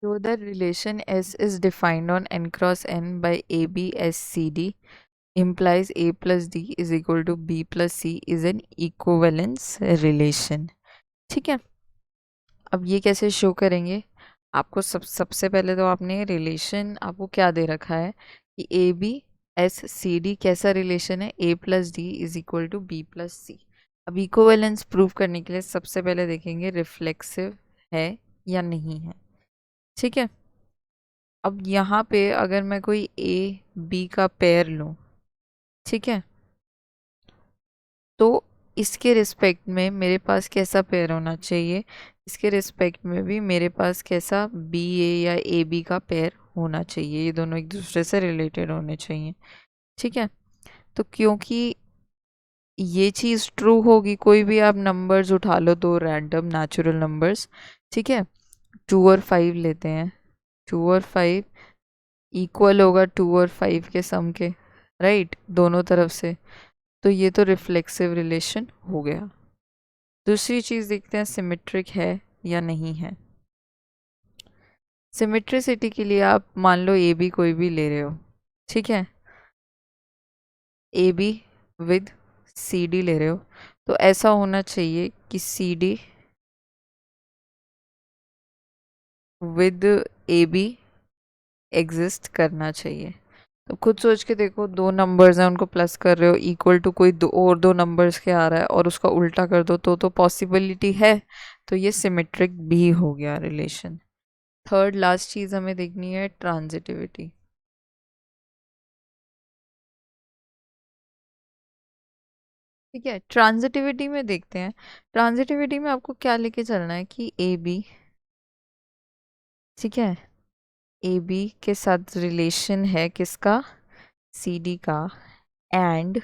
So the relation S is defined on n cross n by AB as CD implies A plus D is equal to B plus C is an equivalence relation. ठीक है, अब ये कैसे show करेंगे? आपको सबसे पहले तो आपने रिलेशन आपको क्या दे रखा है कि a b s c d कैसा रिलेशन है, a plus d is equal to b plus c. अब इक्विवेलेंस प्रूव करने के लिए सबसे पहले देखेंगे रिफ्लेक्सिव है या नहीं है। ठीक है, अब यहाँ पे अगर मैं कोई ए बी का पेयर लूँ, ठीक है, तो इसके रिस्पेक्ट में मेरे पास कैसा पेयर होना चाहिए, इसके रिस्पेक्ट में भी मेरे पास कैसा बी ए या ए बी का पेयर होना चाहिए, ये दोनों एक दूसरे से रिलेटेड होने चाहिए। ठीक है, तो क्योंकि ये चीज़ ट्रू होगी, कोई भी आप नंबर्स उठा लो, दो रैंडम नेचुरल नंबर्स, ठीक है, 2 और 5 लेते हैं, 2 और 5 इक्वल होगा 2 और 5 के सम के, राइट, दोनों तरफ से, तो ये तो रिफ्लेक्सिव रिलेशन हो गया। दूसरी चीज़ देखते हैं सिमेट्रिक है या नहीं है। सिमेट्रिसिटी के लिए आप मान लो ए बी कोई भी ले रहे हो, ठीक है, A B with C D ले रहे हो, तो ऐसा होना चाहिए कि C D with A B exist करना चाहिए। तो खुद सोच के देखो, दो नंबर्स हैं उनको प्लस कर रहे हो, इक्वल टू कोई दो नंबर्स के आ रहा है और उसका उल्टा कर दो तो पॉसिबिलिटी है, तो ये सिमेट्रिक भी हो गया रिलेशन। थर्ड लास्ट चीज़ हमें देखनी है ट्रांजिटिविटी। ठीक है, ट्रांजिटिविटी में देखते हैं, ट्रांजिटिविटी में आपको क्या लेके चलना है कि ए बी, ठीक है, ए बी के साथ रिलेशन है किसका, सी डी का, एंड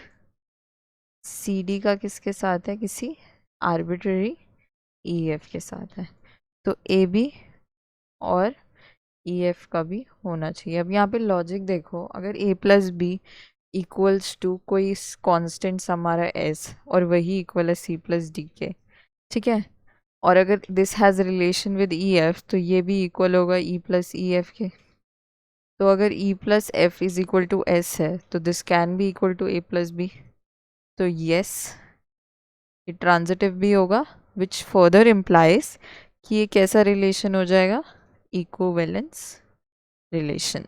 सी डी का किसके साथ है, किसी आर्बिट्ररी ई एफ के साथ है, तो ए बी और ई एफ का भी होना चाहिए। अब यहाँ पे लॉजिक देखो, अगर ए प्लस बी इक्वल्स टू कोई कांस्टेंट हमारा एस और वही इक्वल है सी प्लस डी के, ठीक है, और अगर this has relation with E F तो ये भी इक्वल होगा ई प्लस ई एफ के, तो अगर E plus F is equal to S है तो this can be equal to A plus B, तो यस ये ट्रांजिटिव भी होगा, विच फर्दर इम्प्लाइज कि ये कैसा रिलेशन हो जाएगा, इक्विवेलेंस रिलेशन।